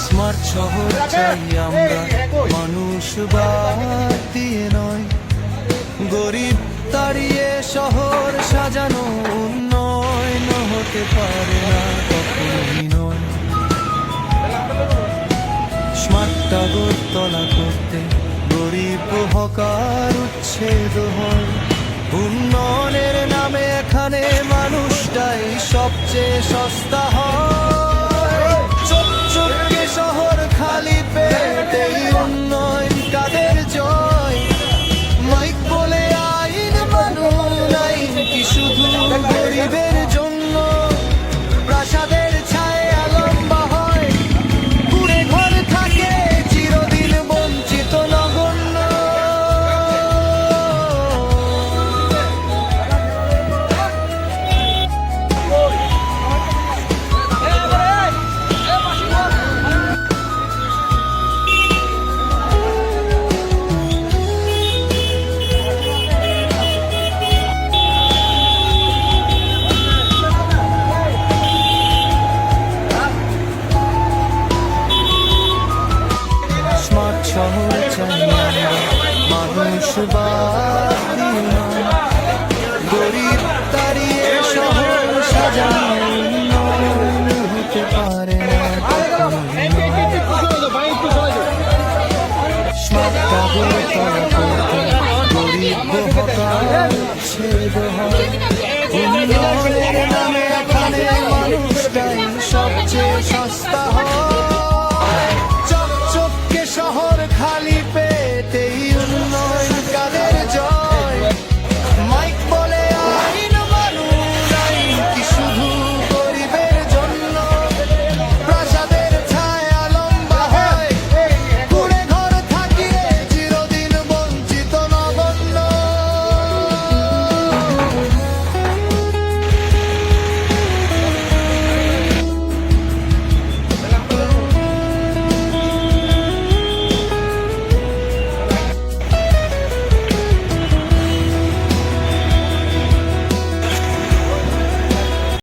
Smart শহর চাই আমরা, মানুষ বাদ দিয়ে নয়। গরিব তাড়িয়ে শহর সাজানো উন্নয়ন হতে পারে না, কখনোই নয়। স্মার্ট টাগরতলা করতে গরিব হকার উচ্ছেদ হয়। উন্নয়নের নামে এখানে মানুষটাই সবচেয়ে সস্তা হয়। চকচকে শহর খালি পেটেই উন্নয়ন কাদের জয়? মাইক বলে আইন মানুন, আইন কি শুধু গরিবের জন্য? প্রাসাদের ছায়া লম্বা হয়, কুড়ে ঘর থাকে চিরদিন বঞ্চিত নগণ্য। শহর চাই আমরা, মানুষ বা